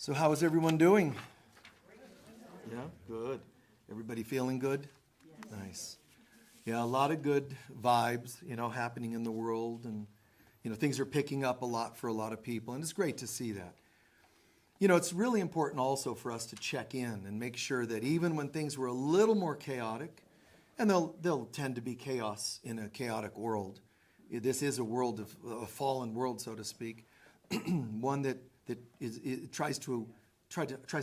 So how is everyone doing? Yeah, good. Everybody feeling good? Yes. Nice. Yeah, a lot of good vibes, happening in the world, and things are picking up a lot for a lot of people, and it's great to see that. It's really important also for us to check in and make sure that even when things were a little more chaotic, and they'll tend to be chaos in a chaotic world. This is a world of a fallen world, so to speak, one that tries to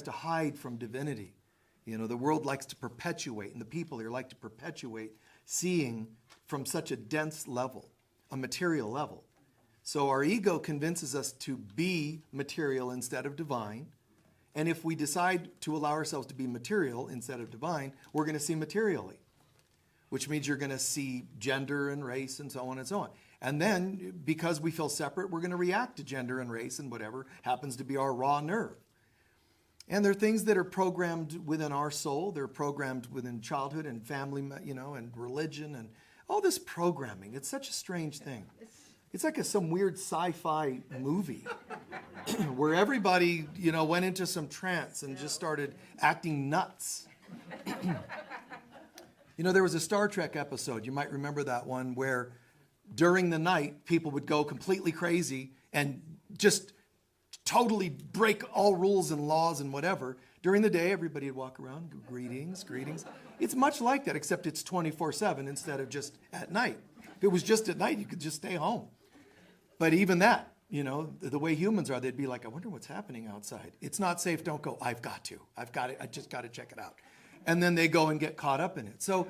hide from divinity. The world likes to perpetuate, and the people here like to perpetuate seeing from such a dense level, a material level. So our ego convinces us to be material instead of divine. And if we decide to allow ourselves to be material instead of divine, we're going to see materially, which means you're going to see gender and race and so on and so on. And then, because we feel separate, we're going to react to gender and race and whatever happens to be our raw nerve. And there are things that are programmed within our soul. They're programmed within childhood and family, and religion and all this programming. It's such a strange thing. It's like some weird sci-fi movie where everybody, went into some trance and just started acting nuts. There was a Star Trek episode, you might remember that one, where during the night, people would go completely crazy and just totally break all rules and laws and whatever. During the day, everybody would walk around, greetings, greetings. It's much like that, except it's 24/7 instead of just at night. If it was just at night, you could just stay home. But even that, the way humans are, they'd be like, I wonder what's happening outside. It's not safe, don't go. I've got it, I just got to check it out. And then they go and get caught up in it. So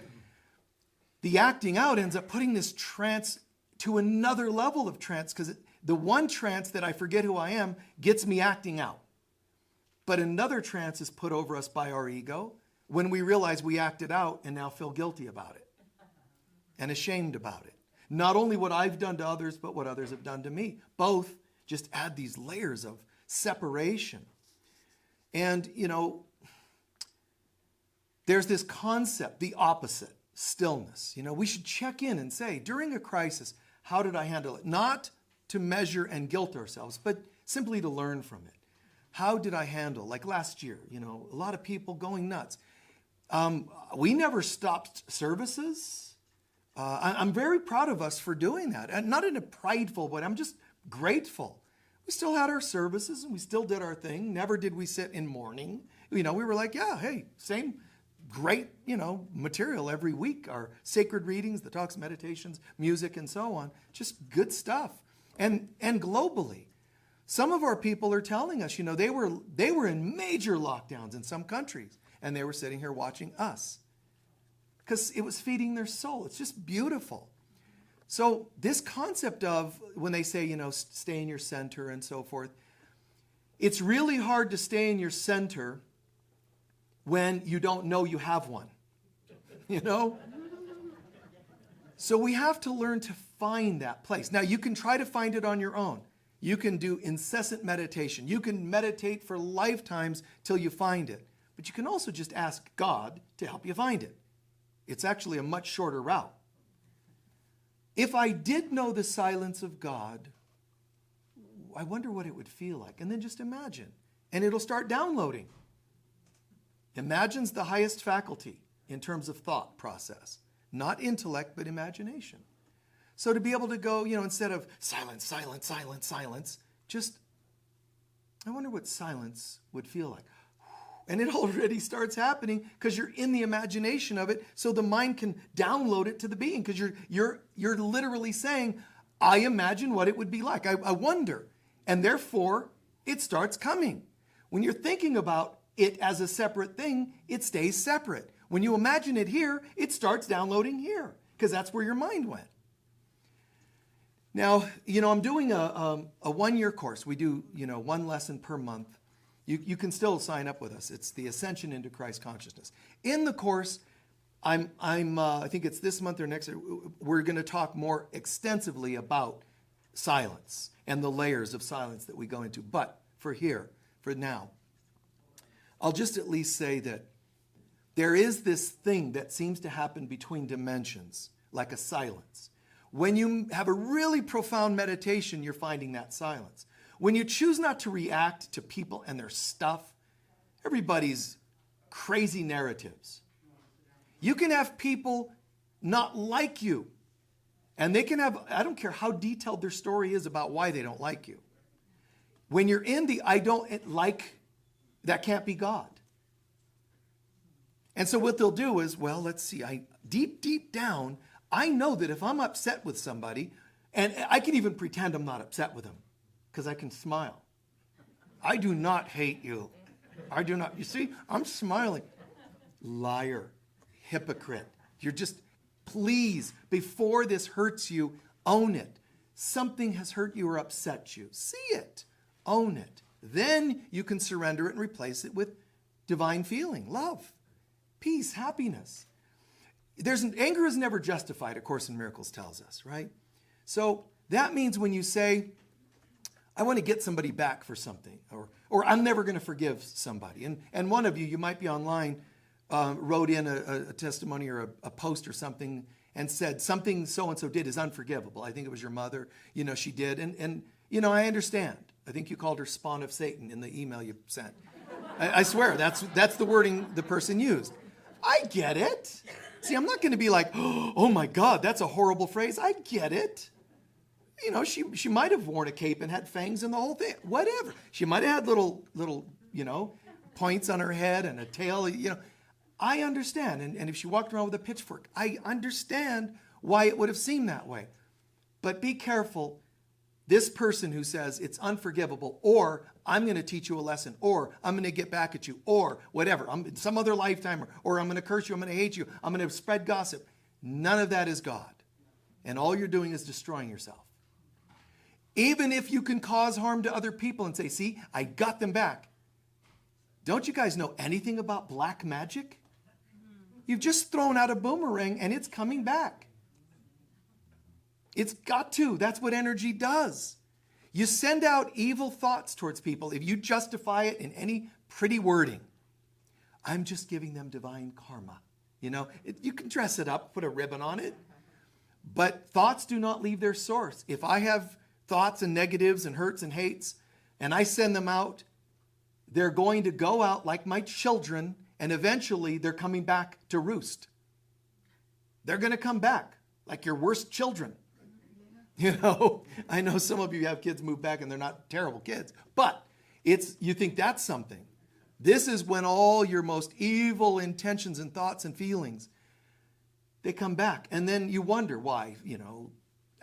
the acting out ends up putting this trance to another level of trance, because the one trance that I forget who I am gets me acting out. But another trance is put over us by our ego when we realize we acted out and now feel guilty about it and ashamed about it. Not only what I've done to others, but what others have done to me. Both just add these layers of separation. And, there's this concept, the opposite, stillness. We should check in and say, during a crisis, how did I handle it? Not to measure and guilt ourselves, but simply to learn from it. How did I handle, like last year, a lot of people going nuts. We never stopped services. I'm very proud of us for doing that. And not in a prideful way, I'm just grateful. We still had our services and we still did our thing. Never did we sit in mourning. We were like, yeah, hey, same great, material every week. Our sacred readings, the talks, meditations, music, and so on. Just good stuff. And globally, some of our people are telling us, they were in major lockdowns in some countries, and they were sitting here watching us because it was feeding their soul. It's just beautiful. So this concept of when they say, stay in your center and so forth, it's really hard to stay in your center when you don't know you have one, So we have to learn to find that place. Now, you can try to find it on your own. You can do incessant meditation. You can meditate for lifetimes till you find it. But you can also just ask God to help you find it. It's actually a much shorter route. If I did know the silence of God, I wonder what it would feel like. And then just imagine. And it'll start downloading. Imagine's the highest faculty in terms of thought process. Not intellect, but imagination. So to be able to go, instead of silence, silence, silence, silence, just, I wonder what silence would feel like. And it already starts happening because you're in the imagination of it, so the mind can download it to the being, because you're literally saying, I imagine what it would be like. I wonder. And therefore, it starts coming. When you're thinking about it as a separate thing, it stays separate. When you imagine it here, it starts downloading here, because that's where your mind went. Now, I'm doing a one-year course. We do, one lesson per month. You can still sign up with us. It's the Ascension into Christ Consciousness. In the course, I think it's this month or next, we're going to talk more extensively about silence and the layers of silence that we go into. But for now, I'll just at least say that there is this thing that seems to happen between dimensions, like a silence. When you have a really profound meditation, you're finding that silence. when you choose not to react to people and their stuff, everybody's crazy narratives. You can have people not like you, and they can have, I don't care how detailed their story is about why they don't like you. When you're in the I don't like, that can't be God. And so what they'll do is, well, let's see, deep down, I know that if I'm upset with somebody, and I can even pretend I'm not upset with them, because I can smile. I do not hate you. I do not. You see, I'm smiling. Liar, hypocrite. You're just, please, before this hurts you, own it. Something has hurt you or upset you. See it. Own it. Then you can surrender it and replace it with divine feeling, love, peace, happiness. Anger is never justified, A Course in Miracles tells us, right? So that means when you say, I want to get somebody back for something, or I'm never going to forgive somebody. And one of you, you might be online, wrote in a testimony or a post or something and said something so-and-so did is unforgivable. I think it was your mother, she did. And I understand. I think you called her spawn of Satan in the email you sent. I swear, that's the wording the person used. I get it. See, I'm not going to be like, oh my God, that's a horrible phrase. I get it. She might have worn a cape and had fangs and the whole thing. Whatever. She might have had little, points on her head and a tail. I understand. And if she walked around with a pitchfork, I understand why it would have seemed that way. But be careful. This person who says it's unforgivable, or I'm going to teach you a lesson, or I'm going to get back at you, or whatever, I'm in some other lifetime, or I'm going to curse you, I'm going to hate you, I'm going to spread gossip. None of that is God. And all you're doing is destroying yourself. Even if you can cause harm to other people and say, see, I got them back. Don't you guys know anything about black magic? You've just thrown out a boomerang and it's coming back. It's got to. That's what energy does. You send out evil thoughts towards people. If you justify it in any pretty wording, I'm just giving them divine karma. You can dress it up, put a ribbon on it. But thoughts do not leave their source. If I have thoughts and negatives and hurts and hates, and I send them out, they're going to go out like my children, and eventually they're coming back to roost. They're going to come back like your worst children. I know some of you have kids move back and they're not terrible kids, but you think that's something. This is when all your most evil intentions and thoughts and feelings, they come back. And then you wonder why,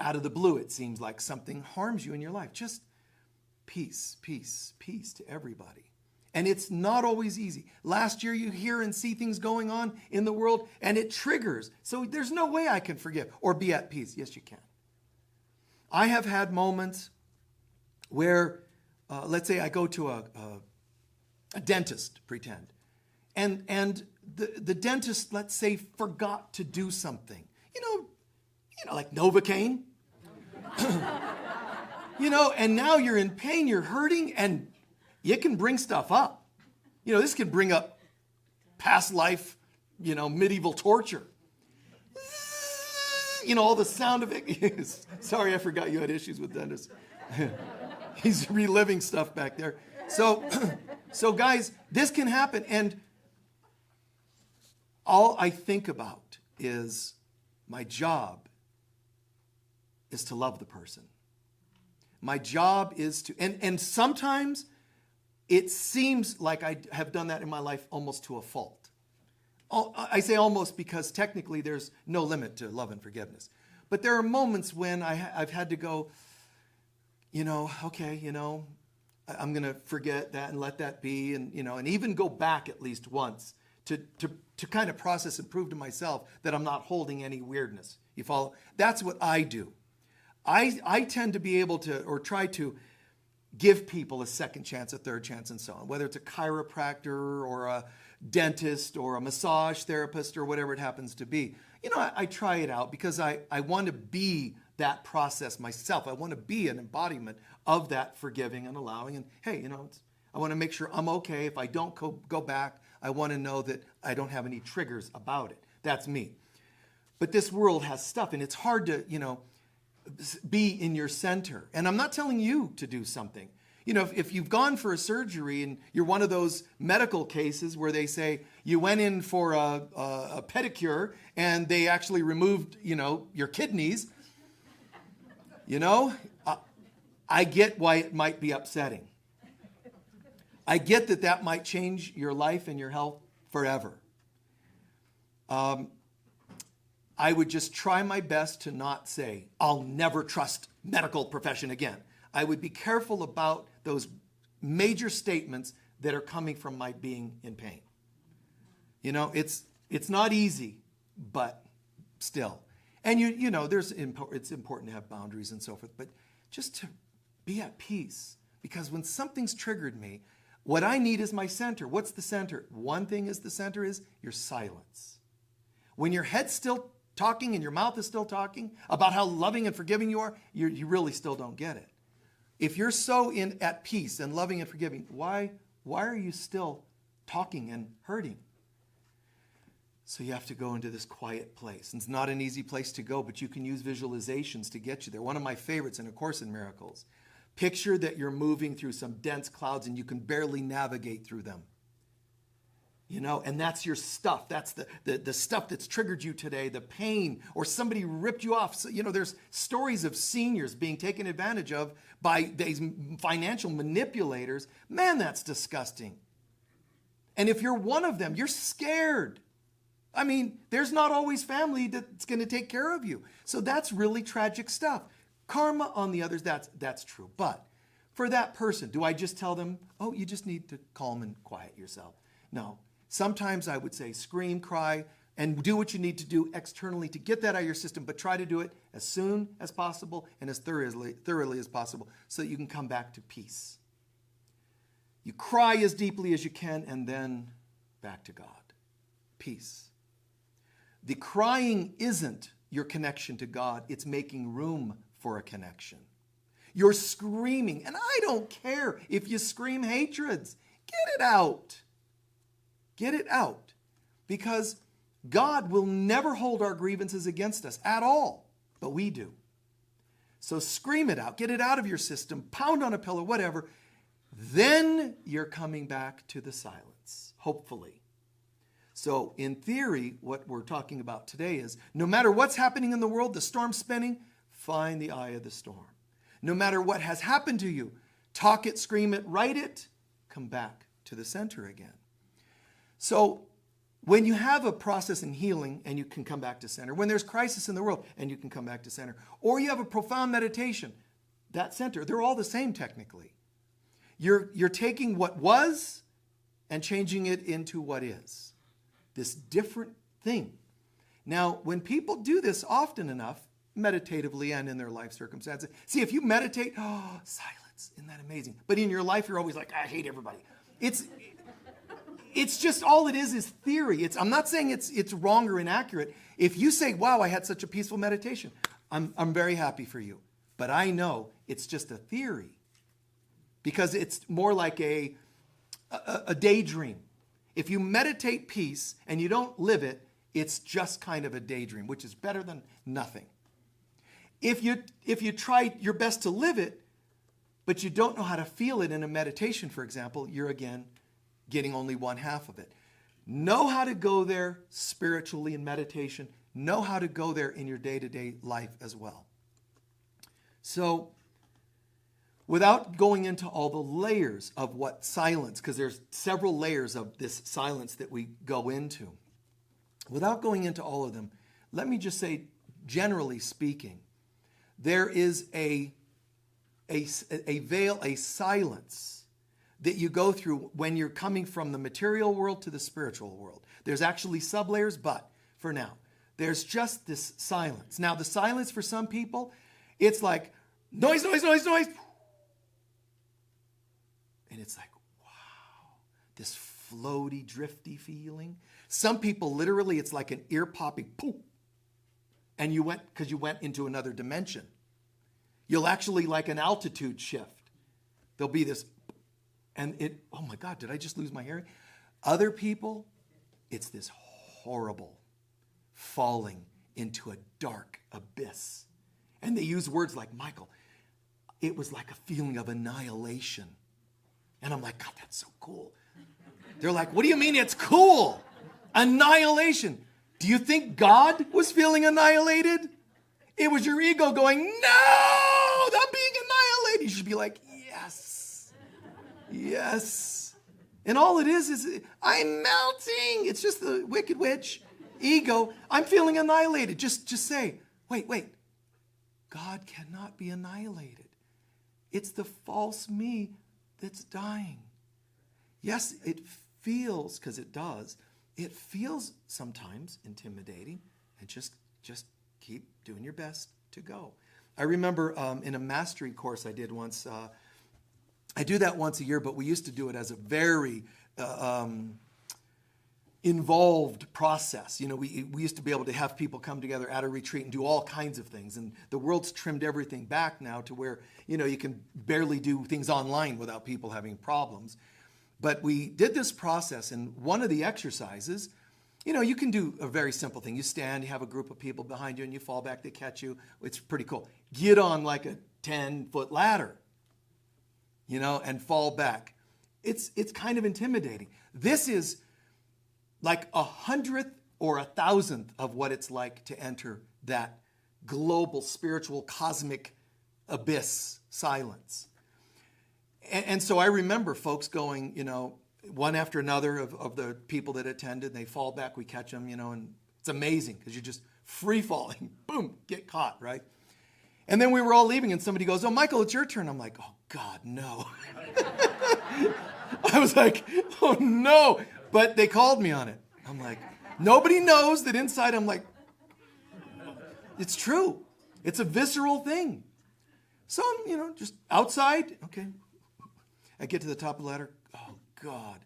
out of the blue, it seems like something harms you in your life. Just peace, peace, peace to everybody. And it's not always easy. Last year, you hear and see things going on in the world and it triggers. So there's no way I can forgive or be at peace. Yes, you can. I have had moments where, let's say I go to a dentist, pretend, and the dentist, let's say, forgot to do something. Like Novocaine. And now you're in pain, you're hurting, and it can bring stuff up. This can bring up past life, medieval torture. All the sound of it. Sorry, I forgot you had issues with dentists. He's reliving stuff back there. So guys, this can happen. And all I think about is my job is to love the person. My job is to, and sometimes it seems like I have done that in my life almost to a fault. I say almost because technically there's no limit to love and forgiveness. But there are moments when I've had to go, okay, I'm going to forget that and let that be. And even go back at least once to kind of process and prove to myself that I'm not holding any weirdness. You follow? That's what I do. I tend to be able to, or try to, give people a second chance, a third chance, and so on. Whether it's a chiropractor or a dentist or a massage therapist or whatever it happens to be. I try it out because I want to be that process myself. I want to be an embodiment of that forgiving and allowing. And hey, I want to make sure I'm okay. If I don't go back, I want to know that I don't have any triggers about it. That's me. But this world has stuff, and it's hard to, be in your center. And I'm not telling you to do something. if you've gone for a surgery and you're one of those medical cases where they say you went in for a pedicure and they actually removed, your kidneys, I get why it might be upsetting. I get that might change your life and your health forever. I would just try my best to not say, I'll never trust medical profession again. I would be careful about those major statements that are coming from my being in pain. It's not easy, but still. And it's important to have boundaries and so forth, but just to be at peace. Because when something's triggered me, what I need is my center. What's the center? One thing is the center is your silence. When your head's still talking and your mouth is still talking about how loving and forgiving you are, you really still don't get it. If you're so at peace and loving and forgiving, why are you still talking and hurting? So you have to go into this quiet place. And it's not an easy place to go, but you can use visualizations to get you there. One of my favorites in A Course in Miracles. Picture that you're moving through some dense clouds and you can barely navigate through them. And that's your stuff. That's the stuff that's triggered you today, the pain, or somebody ripped you off. So, there's stories of seniors being taken advantage of by these financial manipulators. Man, that's disgusting. And if you're one of them, you're scared. I mean, there's not always family that's going to take care of you. So that's really tragic stuff. Karma on the others, that's true. But for that person, do I just tell them, oh, you just need to calm and quiet yourself? No. Sometimes I would say scream, cry, and do what you need to do externally to get that out of your system, but try to do it as soon as possible and as thoroughly as possible so that you can come back to peace. You cry as deeply as you can and then back to God. Peace. The crying isn't your connection to God. It's making room for a connection. You're screaming, and I don't care if you scream hatreds. Get it out. Get it out. Because God will never hold our grievances against us at all, but we do. So scream it out. Get it out of your system. Pound on a pillow, whatever. Then you're coming back to the silence, hopefully. So in theory, what we're talking about today is no matter what's happening in the world, the storm's spinning, find the eye of the storm. No matter what has happened to you, talk it, scream it, write it, come back to the center again. So when you have a process in healing and you can come back to center, when there's crisis in the world and you can come back to center, or you have a profound meditation, that center, they're all the same technically. You're taking what was and changing it into what is. This different thing. Now, when people do this often enough, meditatively and in their life circumstances, see, if you meditate, silence, isn't that amazing? But in your life, you're always like, I hate everybody. It's just all it is theory. I'm not saying it's wrong or inaccurate. If you say, wow, I had such a peaceful meditation, I'm very happy for you. But I know it's just a theory because it's more like a daydream. If you meditate peace and you don't live it, it's just kind of a daydream, which is better than nothing. If you try your best to live it, but you don't know how to feel it in a meditation, for example, you're again getting only one half of it. Know how to go there spiritually in meditation. Know how to go there in your day-to-day life as well. So, without going into all the layers of what silence, because there's several layers of this silence that we go into. Without going into all of them, let me just say, generally speaking, there is a veil, a silence that you go through when you're coming from the material world to the spiritual world. There's actually sublayers, but for now, there's just this silence. Now, the silence for some people, it's like noise, noise, noise, noise. And it's like, wow, this floaty, drifty feeling. Some people, literally, it's like an ear-popping poof. And you went into another dimension. You'll actually like an altitude shift. There'll be this, and oh my God, did I just lose my hearing? Other people, it's this horrible falling into a dark abyss. And they use words like, Michael, it was like a feeling of annihilation. And I'm like, God, that's so cool. They're like, what do you mean it's cool? Annihilation. Do you think God was feeling annihilated? It was your ego going, no, I'm being annihilated. You should be like, yes, yes. And all it is I'm melting. It's just the wicked witch, ego. I'm feeling annihilated. Just say, wait. God cannot be annihilated. It's the false me that's dying. Yes, it feels, because it does, it feels sometimes intimidating, and just keep doing your best to go. I remember in a mastery course I did once, I do that once a year, but we used to do it as a very involved process. You know, we used to be able to have people come together at a retreat and do all kinds of things. And the world's trimmed everything back now to where, you know, you can barely do things online without people having problems. But we did this process, and one of the exercises, you know, you can do a very simple thing. You stand, you have a group of people behind you, and you fall back, they catch you. It's pretty cool. Get on like a 10-foot ladder, you know, and fall back. It's kind of intimidating. This is like 100th or 1,000th of what it's like to enter that global, spiritual, cosmic abyss silence. And so I remember folks going, you know, one after another of the people that attended, they fall back, we catch them, you know, and it's amazing because you're just free falling. Boom, get caught, right? And then we were all leaving and somebody goes, oh, Michael, it's your turn. I'm like, oh, God, no. I was like, oh, no. But they called me on it. I'm like, nobody knows that inside I'm like, it's true. It's a visceral thing. So I'm, you know, just outside. Okay. I get to the top of the ladder. Oh, God.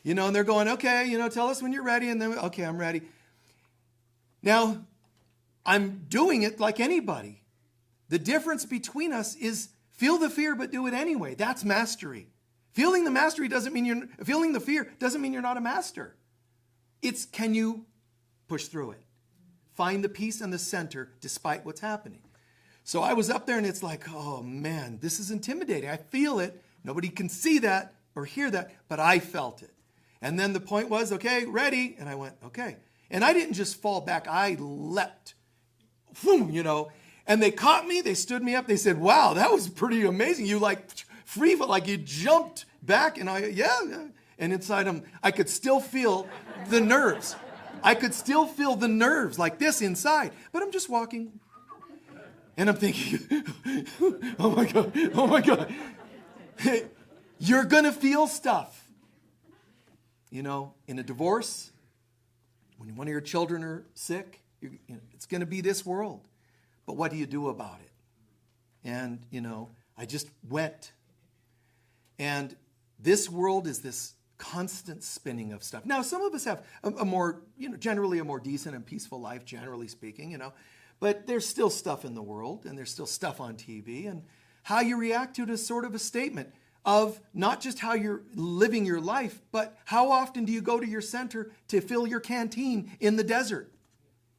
You know, and they're going, okay, you know, tell us when you're ready. And then, okay, I'm ready. Now, I'm doing it like anybody. The difference between us is feel the fear, but do it anyway. That's mastery. Feeling the mastery doesn't mean feeling the fear doesn't mean you're not a master. It's, can you push through it? Find the peace and the center despite what's happening. So I was up there and it's like, oh man, this is intimidating. I feel it. Nobody can see that or hear that, but I felt it. And then the point was, okay, ready. And I went, okay. And I didn't just fall back. I leapt, boom, you know, and they caught me. They stood me up. They said, wow, that was pretty amazing. You like free, like you jumped back. And yeah. And inside them, I could still feel the nerves. I could still feel the nerves like this inside. But I'm just walking. And I'm thinking, oh my God. You're going to feel stuff. You know, in a divorce, when one of your children are sick, it's going to be this world. But what do you do about it? And, you know, I just went. And this world is this constant spinning of stuff. Now, some of us have a more, you know, generally a more decent and peaceful life, generally speaking, you know. But there's still stuff in the world, and there's still stuff on TV. And how you react to it is sort of a statement of not just how you're living your life, but how often do you go to your center to fill your canteen in the desert?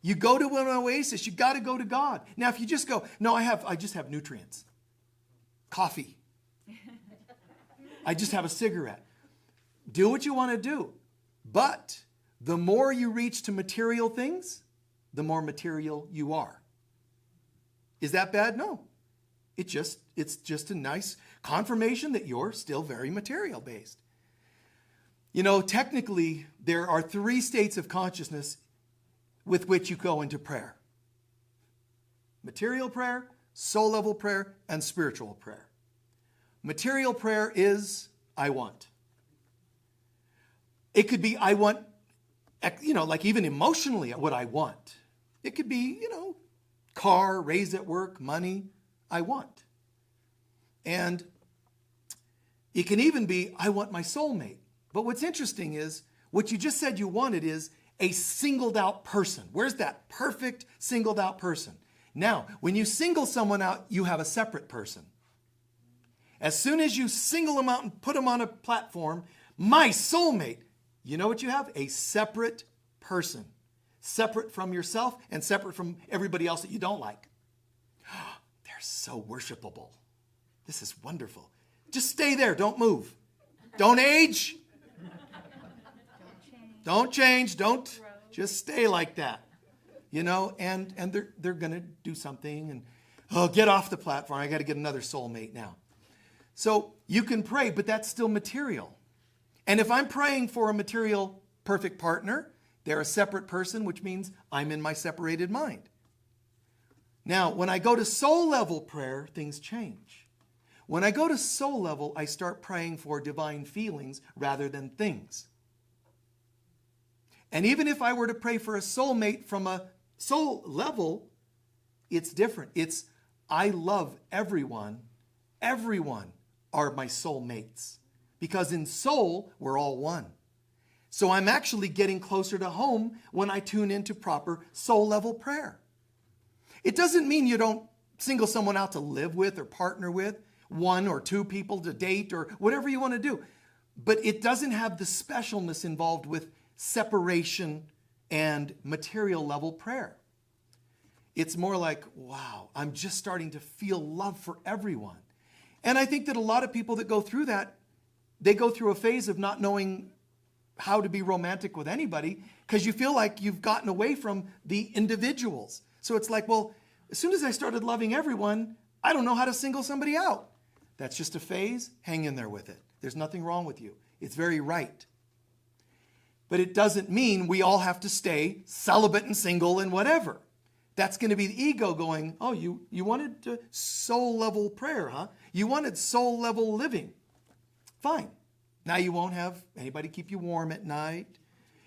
You go to an oasis, you got to go to God. Now, if you just go, no, I just have nutrients. Coffee. I just have a cigarette. Do what you want to do. But the more you reach to material things, the more material you are. Is that bad? No. It's just a nice confirmation that you're still very material based. You know, technically, there are 3 states of consciousness with which you go into prayer. Material prayer, soul level prayer, and spiritual prayer. Material prayer is, I want. It could be, I want, you know, like even emotionally what I want. It could be, you know, car, raise at work, money, I want. And it can even be, I want my soulmate. But what's interesting is, what you just said you wanted is a singled out person. Where's that perfect singled out person? Now, when you single someone out, you have a separate person. As soon as you single them out and put them on a platform, my soulmate, you know what you have? A separate person. Separate from yourself and separate from everybody else that you don't like. They're so worshipable. This is wonderful. Just stay there. Don't move. Don't age. Don't change. Don't just stay like that. You know, and they're going to do something and, oh, get off the platform. I got to get another soulmate now. So you can pray, but that's still material. And if I'm praying for a material perfect partner, they're a separate person, which means I'm in my separated mind. Now, when I go to soul level prayer, things change. When I go to soul level, I start praying for divine feelings rather than things. And even if I were to pray for a soulmate from a soul level, it's different. It's, I love everyone. Everyone are my soulmates. Because in soul, we're all one. So I'm actually getting closer to home when I tune into proper soul level prayer. It doesn't mean you don't single someone out to live with or partner with, one or two people to date or whatever you want to do. But it doesn't have the specialness involved with separation and material level prayer. It's more like, wow, I'm just starting to feel love for everyone. And I think that a lot of people that go through that, they go through a phase of not knowing how to be romantic with anybody because you feel like you've gotten away from the individuals. So it's like, well, as soon as I started loving everyone, I don't know how to single somebody out. That's just a phase. Hang in there with it. There's nothing wrong with you. It's very right. But it doesn't mean we all have to stay celibate and single and whatever. That's going to be the ego going, oh, you wanted soul level prayer, huh? You wanted soul level living. Fine. Now you won't have anybody keep you warm at night.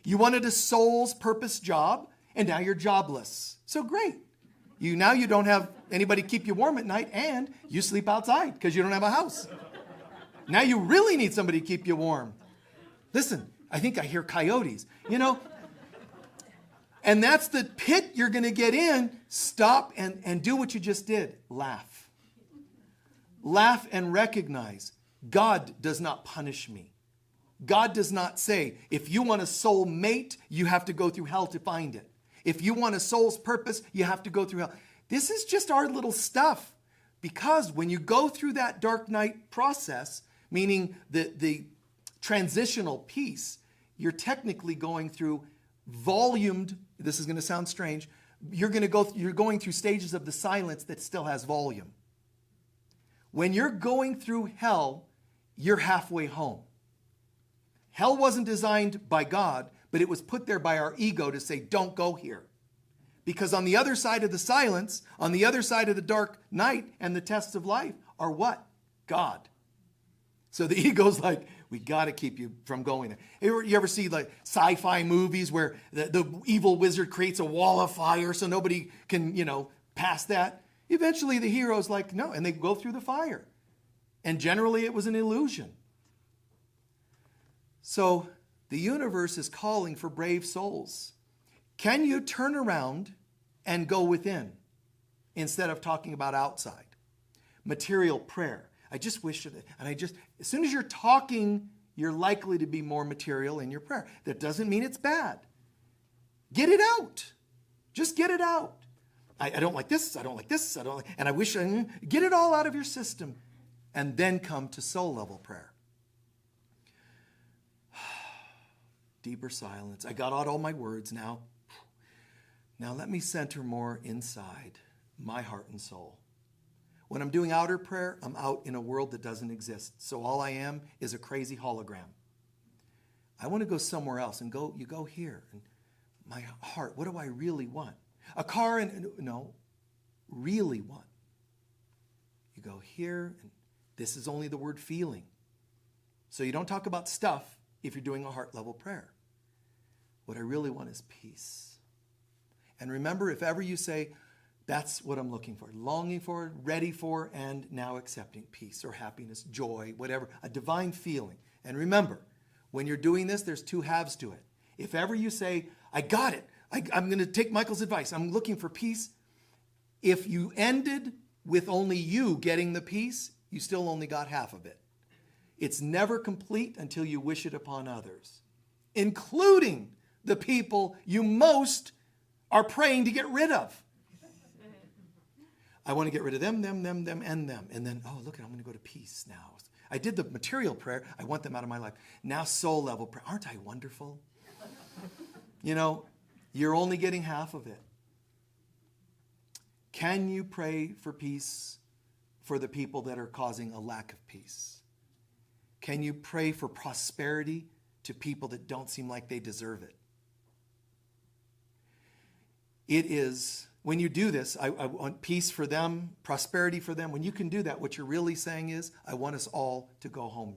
You wanted a soul's purpose job, and now you're jobless. So great. Now you don't have anybody keep you warm at night, and you sleep outside because you don't have a house. Now you really need somebody to keep you warm. Listen, I think I hear coyotes, you know. And that's the pit you're going to get in. Stop and do what you just did. Laugh. Laugh and recognize God does not punish me. God does not say, if you want a soul mate, you have to go through hell to find it. If you want a soul's purpose, you have to go through hell. This is just our little stuff. Because when you go through that dark night process, meaning the transitional piece, you're technically going through volumed, this is going to sound strange, you're going through stages of the silence that still has volume. When you're going through hell, you're halfway home. Hell wasn't designed by God, but it was put there by our ego to say, don't go here. Because on the other side of the silence, on the other side of the dark night and the tests of life are what? God. So the ego's like, we got to keep you from going there. You ever see like sci-fi movies where the evil wizard creates a wall of fire so nobody can, pass that? Eventually the hero's like, no, and they go through the fire. And generally it was an illusion. So the universe is calling for brave souls. Can you turn around and go within instead of talking about outside? Material prayer. I just wish, as soon as you're talking, you're likely to be more material in your prayer. That doesn't mean it's bad. Get it out. Just get it out. I don't like this, I don't like this, and I wish, get it all out of your system. And then come to soul level prayer. Deeper silence. I got out all my words now. Now let me center more inside my heart and soul. When I'm doing outer prayer, I'm out in a world that doesn't exist. So all I am is a crazy hologram. I want to go somewhere else and you go here. And my heart, what do I really want? A car really want. You go here, and this is only the word feeling. So you don't talk about stuff if you're doing a heart level prayer. What I really want is peace. And remember, if ever you say, that's what I'm looking for, longing for, ready for, and now accepting peace or happiness, joy, whatever, a divine feeling. And remember, when you're doing this, there's two halves to it. If ever you say, I got it, I'm going to take Michael's advice, I'm looking for peace. If you ended with only you getting the peace, you still only got half of it. It's never complete until you wish it upon others, including the people you most are praying to get rid of. I want to get rid of them, and them. And then, oh, look, I'm going to go to peace now. I did the material prayer. I want them out of my life. Now soul level prayer. Aren't I wonderful? You're only getting half of it. Can you pray for peace for the people that are causing a lack of peace? Can you pray for prosperity to people that don't seem like they deserve it? It is, when you do this, I want peace for them, prosperity for them. When you can do that, what you're really saying is, I want us all to go home.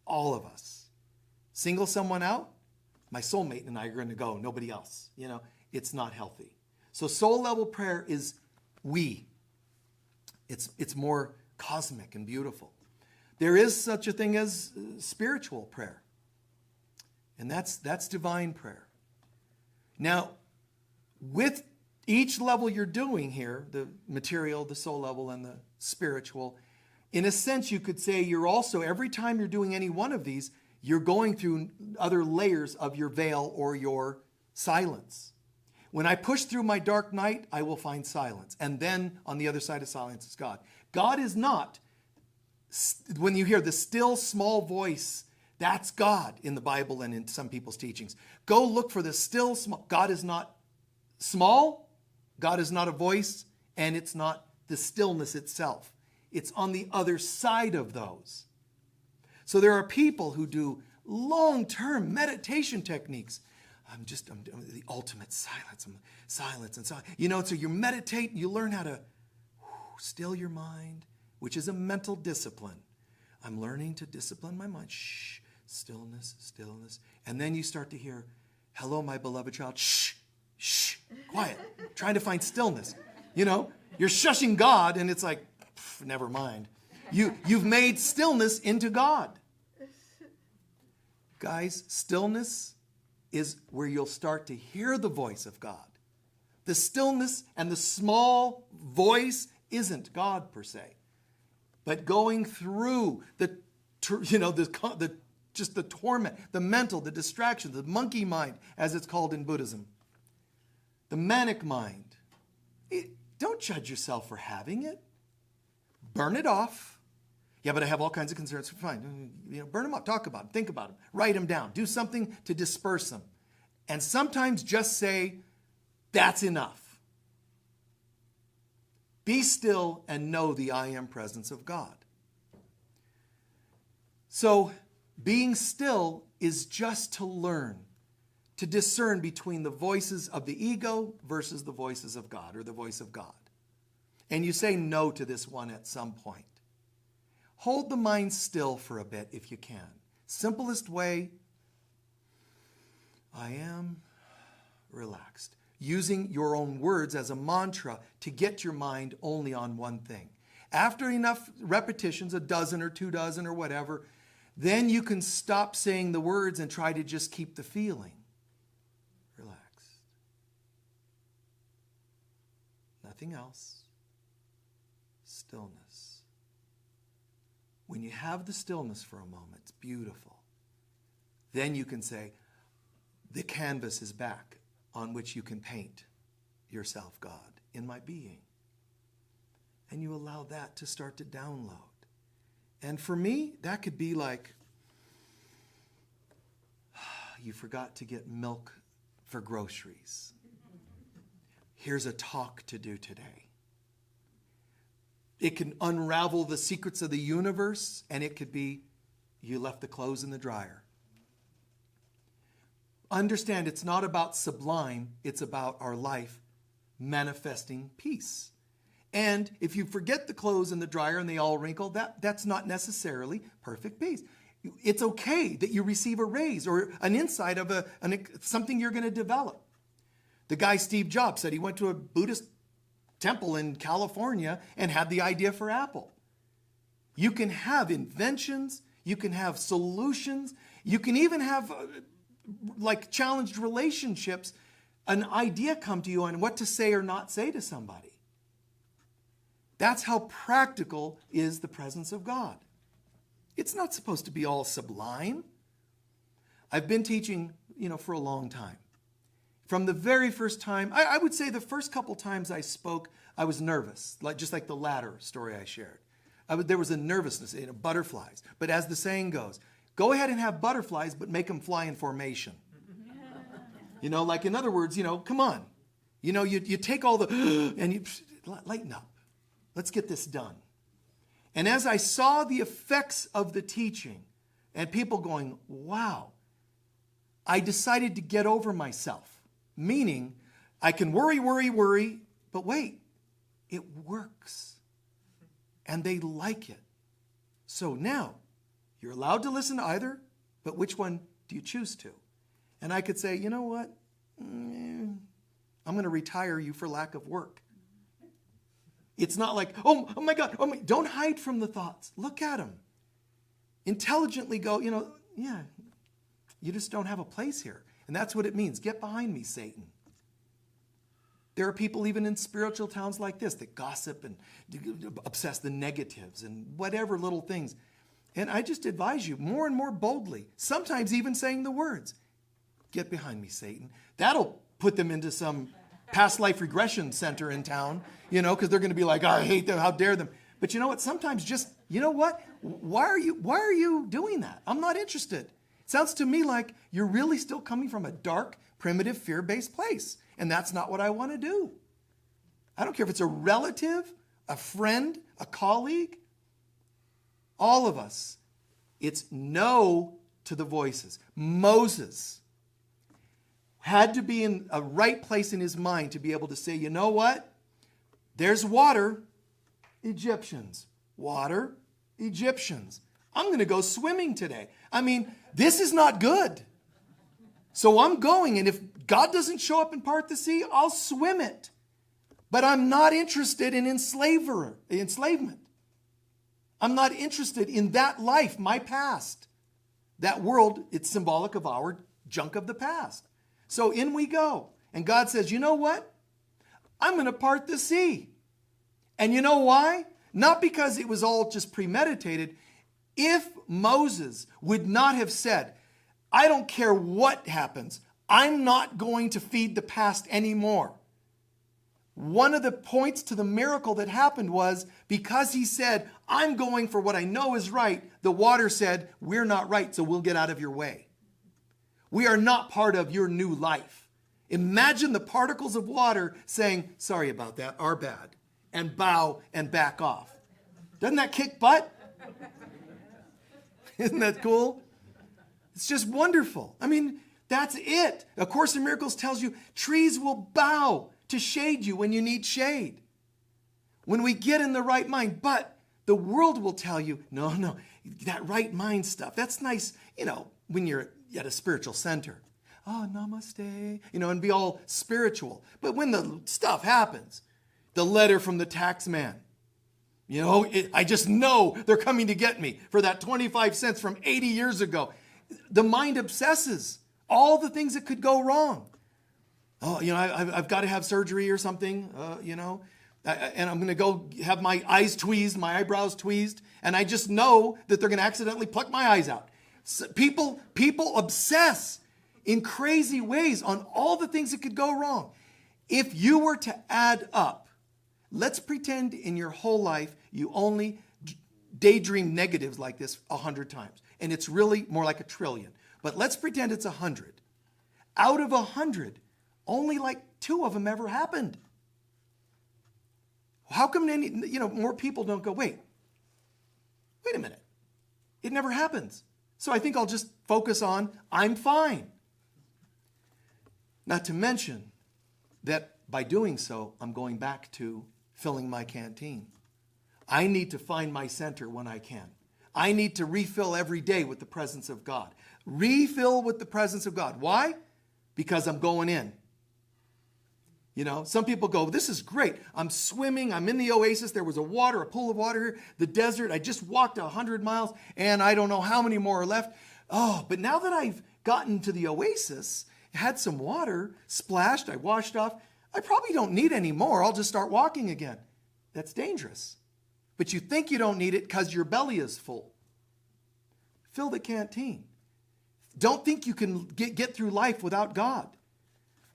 All of us. Single someone out, my soulmate and I are going to go, nobody else. It's not healthy. So soul level prayer is we. It's more cosmic and beautiful. There is such a thing as spiritual prayer. And that's divine prayer. Now, with each level you're doing here, the material, the soul level, and the spiritual, in a sense you could say you're also, every time you're doing any one of these, you're going through other layers of your veil or your silence. When I push through my dark night, I will find silence. And then on the other side of silence is God. God is not, when you hear the still small voice, that's God in the Bible and in some people's teachings. Go look for the still small. God is not small. God is not a voice. And it's not the stillness itself. It's on the other side of those. So there are people who do long-term meditation techniques. I'm the ultimate silence. Silence and silence. So you meditate, you learn how to still your mind, which is a mental discipline. I'm learning to discipline my mind. Shh, stillness, stillness. And then you start to hear, hello, my beloved child. Shh, shh, quiet. Trying to find stillness. You're shushing God, and it's like, never mind. You've made stillness into God. Guys, stillness is where you'll start to hear the voice of God. The stillness and the small voice isn't God per se, but going through the torment, the mental, the distraction, the monkey mind, as it's called in Buddhism, the manic mind. Don't judge yourself for having it. Burn it off. Yeah, but I have all kinds of concerns. Fine. Burn them up. Talk about them. Think about them. Write them down. Do something to disperse them. And sometimes just say, that's enough. Be still and know the I am presence of God. So being still is just to learn, to discern between the voices of the ego versus the voices of God, or the voice of God. And you say no to this one at some point. Hold the mind still for a bit if you can. Simplest way, I am relaxed. Using your own words as a mantra to get your mind only on one thing. After enough repetitions, a dozen or 2 dozen or whatever, then you can stop saying the words and try to just keep the feeling. Relaxed. Nothing else. Stillness. When you have the stillness for a moment, it's beautiful. Then you can say, the canvas is back on which you can paint yourself, God, in my being. And you allow that to start to download. And for me, that could be like, you forgot to get milk for groceries. Here's a talk to do today. It can unravel the secrets of the universe, and it could be, you left the clothes in the dryer. Understand, it's not about sublime, it's about our life manifesting peace. And if you forget the clothes in the dryer and they all wrinkle, that's not necessarily perfect peace. It's okay that you receive a raise or an insight of something you're going to develop. The guy Steve Jobs said he went to a Buddhist temple in California and had the idea for Apple. You can have inventions, you can have solutions, you can even have like challenged relationships, an idea come to you on what to say or not say to somebody. That's how practical is the presence of God. It's not supposed to be all sublime. I've been teaching, for a long time. From the very first time, I would say the first couple times I spoke, I was nervous, just like the latter story I shared. There was a nervousness, butterflies. But as the saying goes, go ahead and have butterflies, but make them fly in formation. Like in other words, come on. You take all the, and you lighten up. Let's get this done. And as I saw the effects of the teaching and people going, wow, I decided to get over myself. Meaning, I can worry, but wait, it works. And they like it. So now, you're allowed to listen to either, but which one do you choose to? And I could say, you know what? I'm going to retire you for lack of work. It's not like, oh my God, don't hide from the thoughts. Look at them. Intelligently go, yeah, you just don't have a place here. And that's what it means. Get behind me, Satan. There are people even in spiritual towns like this that gossip and obsess the negatives and whatever little things. And I just advise you more and more boldly, sometimes even saying the words, get behind me, Satan. That'll put them into some past life regression center in town, because they're going to be like, oh, I hate them, how dare them. But you know what? Sometimes just, you know what? Why are you doing that? I'm not interested. It sounds to me like you're really still coming from a dark, primitive, fear-based place. And that's not what I want to do. I don't care if it's a relative, a friend, a colleague. All of us. It's no to the voices. Moses had to be in a right place in his mind to be able to say, you know what? There's water, Egyptians. Water, Egyptians. I'm going to go swimming today. This is not good. So I'm going, and if God doesn't show up and part the sea, I'll swim it. But I'm not interested in enslavement. I'm not interested in that life, my past. That world, it's symbolic of our junk of the past. So in we go. And God says, you know what? I'm going to part the sea. And you know why? Not because it was all just premeditated. If Moses would not have said, I don't care what happens, I'm not going to feed the past anymore. One of the points to the miracle that happened was because he said, I'm going for what I know is right, the water said, we're not right, so we'll get out of your way. We are not part of your new life. Imagine the particles of water saying, sorry about that, our bad, and bow and back off. Doesn't that kick butt? Isn't that cool? It's just wonderful. That's it. A Course in Miracles tells you trees will bow to shade you when you need shade. When we get in the right mind. But the world will tell you, no, that right mind stuff, that's nice, when you're at a spiritual center. Oh, namaste, and be all spiritual. But when the stuff happens, the letter from the tax man, I just know they're coming to get me for that 25 cents from 80 years ago. The mind obsesses all the things that could go wrong. Oh, I've got to have surgery or something, and I'm going to go have my eyes tweezed, my eyebrows tweezed, and I just know that they're going to accidentally pluck my eyes out. So people obsess in crazy ways on all the things that could go wrong. If you were to add up, let's pretend in your whole life you only daydream negatives like this 100 times. And it's really more like 1 trillion. But let's pretend it's 100. Out of 100, only like 2 of them ever happened. How come more people don't go, wait a minute. It never happens. So I think I'll just focus on, I'm fine. Not to mention that by doing so, I'm going back to filling my canteen. I need to find my center when I can. I need to refill every day with the presence of God. Refill with the presence of God. Why? Because I'm going in. Some people go, this is great. I'm swimming. I'm in the oasis. There was a pool of water here. The desert. I just walked 100 miles and I don't know how many more are left. Oh, but now that I've gotten to the oasis, had some water, splashed, I washed off, I probably don't need any more. I'll just start walking again. That's dangerous. But you think you don't need it because your belly is full. Fill the canteen. Don't think you can get through life without God.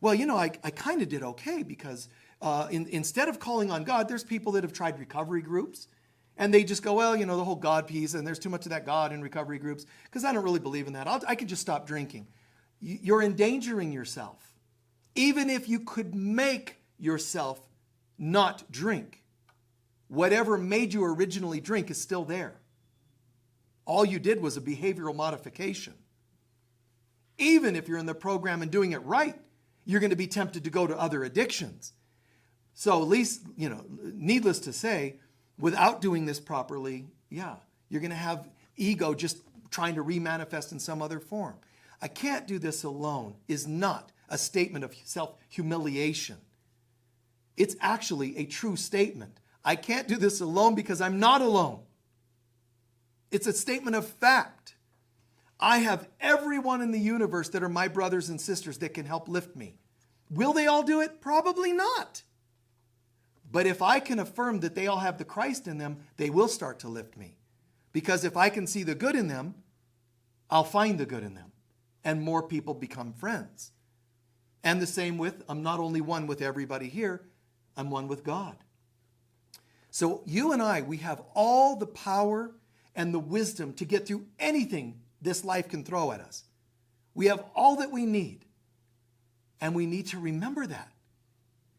well, I kind of did okay because instead of calling on God, there's people that have tried recovery groups. And they just go, well, the whole God piece, and there's too much of that God in recovery groups, because I don't really believe in that. I could just stop drinking. You're endangering yourself. Even if you could make yourself not drink, whatever made you originally drink is still there. All you did was a behavioral modification. Even if you're in the program and doing it right, you're going to be tempted to go to other addictions. So at least, needless to say, without doing this properly, you're going to have ego just trying to remanifest in some other form. I can't do this alone is not a statement of self-humiliation. It's actually a true statement. I can't do this alone because I'm not alone. It's a statement of fact. I have everyone in the universe that are my brothers and sisters that can help lift me. Will they all do it? Probably not. But if I can affirm that they all have the Christ in them, they will start to lift me. Because if I can see the good in them, I'll find the good in them. And more people become friends. And the same with, I'm not only one with everybody here, I'm one with God. So you and I, we have all the power and the wisdom to get through anything this life can throw at us. We have all that we need. And we need to remember that.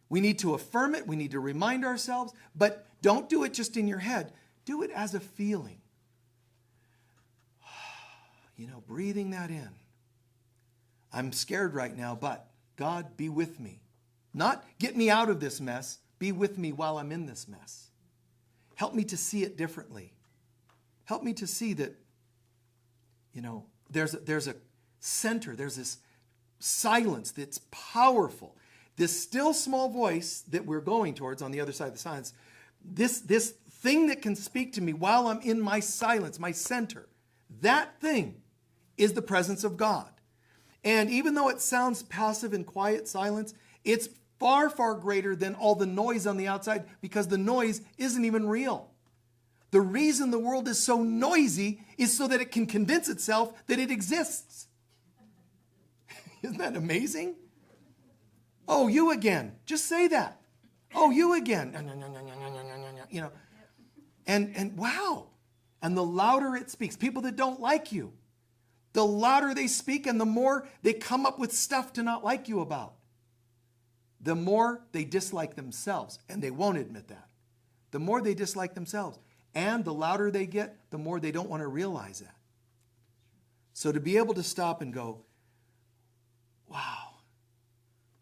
We need to affirm it. We need to remind ourselves. But don't do it just in your head. Do it as a feeling. Breathing that in. I'm scared right now, but God, be with me. Not get me out of this mess. Be with me while I'm in this mess. Help me to see it differently. Help me to see that, there's a center. There's this silence that's powerful. This still small voice that we're going towards on the other side of the silence, this thing that can speak to me while I'm in my silence, my center, that thing is the presence of God. And even though it sounds passive and quiet silence, it's far, far greater than all the noise on the outside because the noise isn't even real. The reason the world is so noisy is so that it can convince itself that it exists. Isn't that amazing? Oh, you again. Just say that. Oh, you again. And wow. And the louder it speaks, people that don't like you, the louder they speak and the more they come up with stuff to not like you about. The more they dislike themselves, and they won't admit that. The more they dislike themselves, and the louder they get, the more they don't want to realize that. So to be able to stop and go, wow,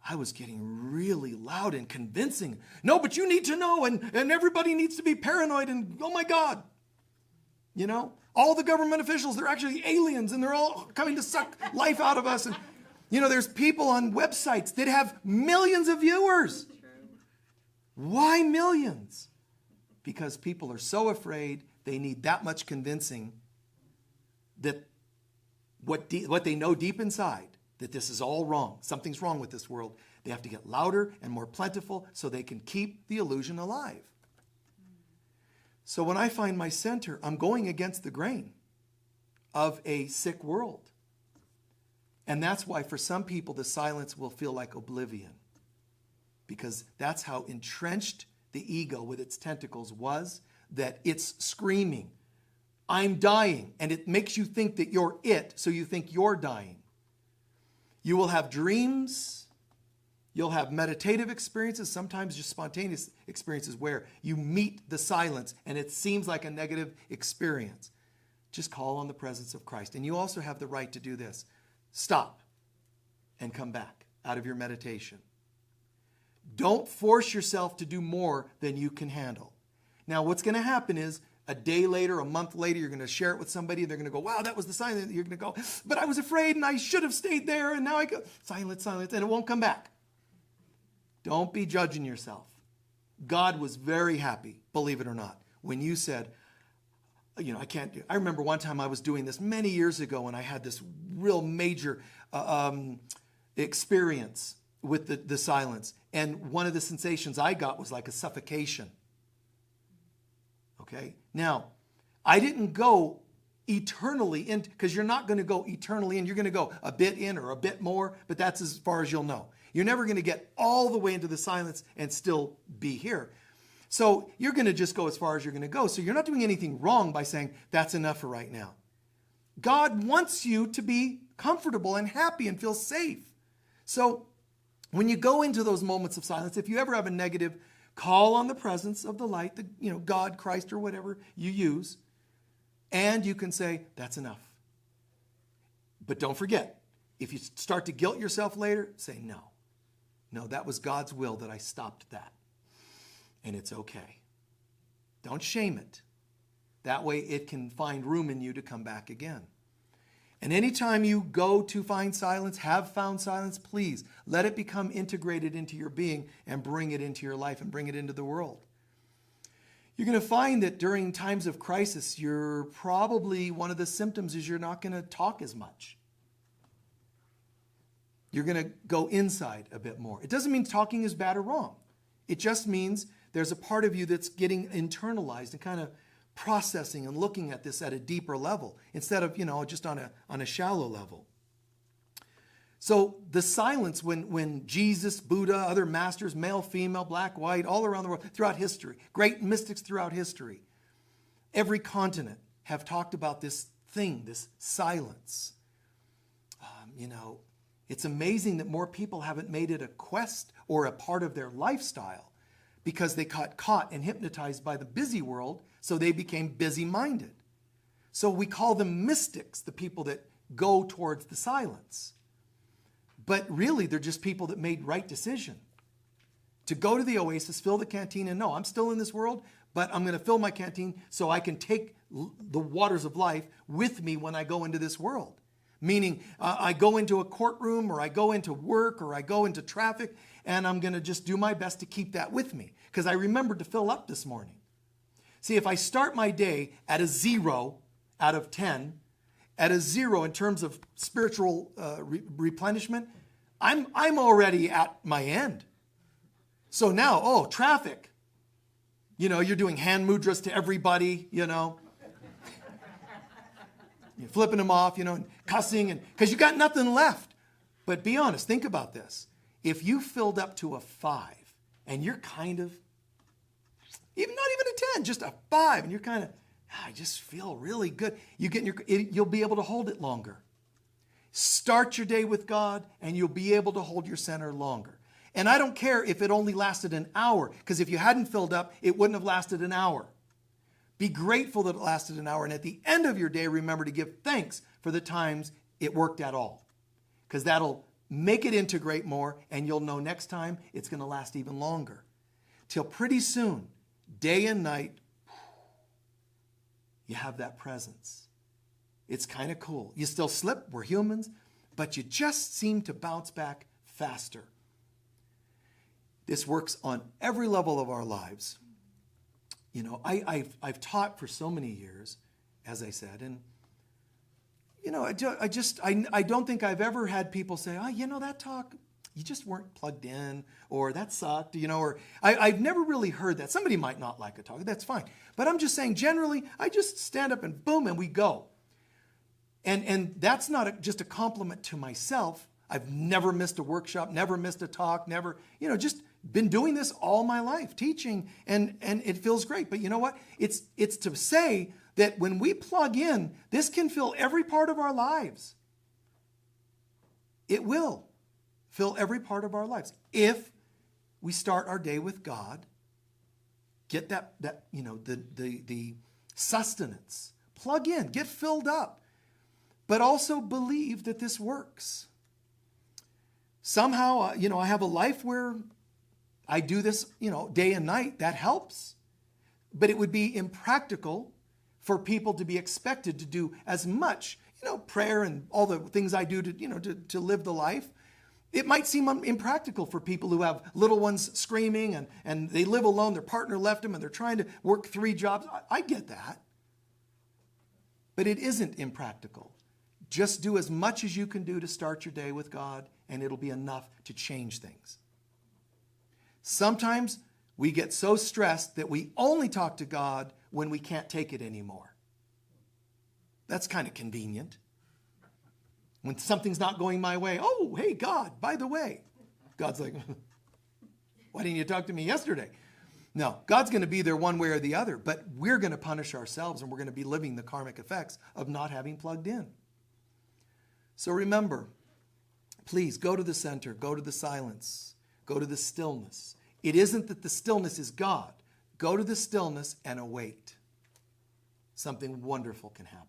I was getting really loud and convincing. No, but you need to know, and everybody needs to be paranoid, and oh my God. All the government officials, they're actually aliens, and they're all coming to suck life out of us. And, there's people on websites that have millions of viewers. Why millions? Because people are so afraid they need that much convincing that what they know deep inside, that this is all wrong. Something's wrong with this world. They have to get louder and more plentiful so they can keep the illusion alive. So when I find my center, I'm going against the grain of a sick world. And that's why for some people the silence will feel like oblivion. Because that's how entrenched the ego with its tentacles was, that it's screaming, I'm dying. And it makes you think that you're it, so you think you're dying. You will have dreams. You'll have meditative experiences, sometimes just spontaneous experiences where you meet the silence and it seems like a negative experience. Just call on the presence of Christ. And you also have the right to do this. Stop and come back out of your meditation. Don't force yourself to do more than you can handle. Now, what's going to happen is a day later, a month later, you're going to share it with somebody and they're going to go, wow, that was the sign. You're going to go, but I was afraid and I should have stayed there and now I go, silence, and it won't come back. Don't be judging yourself. God was very happy, believe it or not, when you said, I can't do it. I remember one time I was doing this many years ago and I had this real major experience with the silence. And one of the sensations I got was like a suffocation. Okay? Now, I didn't go eternally in, because you're not going to go eternally in. You're going to go a bit in or a bit more, but that's as far as you'll know. You're never going to get all the way into the silence and still be here. So you're going to just go as far as you're going to go. So you're not doing anything wrong by saying, that's enough for right now. God wants you to be comfortable and happy and feel safe. So when you go into those moments of silence, if you ever have a negative, call on the presence of the light, God, Christ, or whatever you use, and you can say, that's enough. But don't forget, if you start to guilt yourself later, say, no, that was God's will that I stopped that. And it's okay. Don't shame it. That way it can find room in you to come back again. And anytime you go to find silence, have found silence, please let it become integrated into your being and bring it into your life and bring it into the world. You're going to find that during times of crisis, you're probably, one of the symptoms is you're not going to talk as much. You're going to go inside a bit more. It doesn't mean talking is bad or wrong. It just means there's a part of you that's getting internalized and kind of processing and looking at this at a deeper level instead of, just on a shallow level. So the silence when Jesus, Buddha, other masters, male, female, black, white, all around the world, throughout history, great mystics throughout history, every continent have talked about this thing, this silence. It's amazing that more people haven't made it a quest or a part of their lifestyle because they got caught and hypnotized by the busy world, so they became busy-minded. So we call them mystics, the people that go towards the silence. But really, they're just people that made right decision. To go to the oasis, fill the canteen, and no, I'm still in this world, but I'm going to fill my canteen so I can take the waters of life with me when I go into this world. Meaning, I go into a courtroom, or I go into work, or I go into traffic, and I'm going to just do my best to keep that with me, because I remembered to fill up this morning. See, if I start my day at a 0 out of 10, at a 0 in terms of spiritual replenishment, I'm already at my end. So now, traffic. You're doing hand mudras to everybody, You're flipping them off, and cussing, and because you got nothing left. But be honest, think about this. If you filled up to a 5 and you're kind of, not even a 10, just a 5, and you're kind of, I just feel really good. You'll be able to hold it longer. Start your day with God, and you'll be able to hold your center longer. And I don't care if it only lasted an hour, because if you hadn't filled up, it wouldn't have lasted an hour. Be grateful that it lasted an hour, and at the end of your day, remember to give thanks for the times it worked at all, because that'll make it integrate more, and you'll know next time it's going to last even longer. Till pretty soon, day and night, you have that presence. It's kind of cool. You still slip, we're humans, but you just seem to bounce back faster. This works on every level of our lives. I've taught for so many years, as I said, and I don't think I've ever had people say, that talk, you just weren't plugged in, or that sucked, or I've never really heard that. Somebody might not like a talk, that's fine. But I'm just saying, generally, I just stand up and boom, and we go. And that's not just a compliment to myself. I've never missed a workshop, never missed a talk, never, just been doing this all my life, teaching, and it feels great. But you know what? It's to say that when we plug in, this can fill every part of our lives. It will fill every part of our lives if we start our day with God, get the sustenance, plug in, get filled up, but also believe that this works. Somehow, I have a life where I do this, day and night. That helps. But it would be impractical for people to be expected to do as much, prayer and all the things I do to live the life. It might seem impractical for people who have little ones screaming and they live alone, their partner left them, and they're trying to work 3 jobs. I get that. But it isn't impractical. Just do as much as you can do to start your day with God, and it'll be enough to change things. Sometimes we get so stressed that we only talk to God when we can't take it anymore. That's kind of convenient. When something's not going my way, oh, hey, God, by the way. God's like, why didn't you talk to me yesterday? No, God's going to be there one way or the other, but we're going to punish ourselves and we're going to be living the karmic effects of not having plugged in. So remember, please go to the center, go to the silence, go to the stillness. It isn't that the stillness is God. Go to the stillness and await. Something wonderful can happen.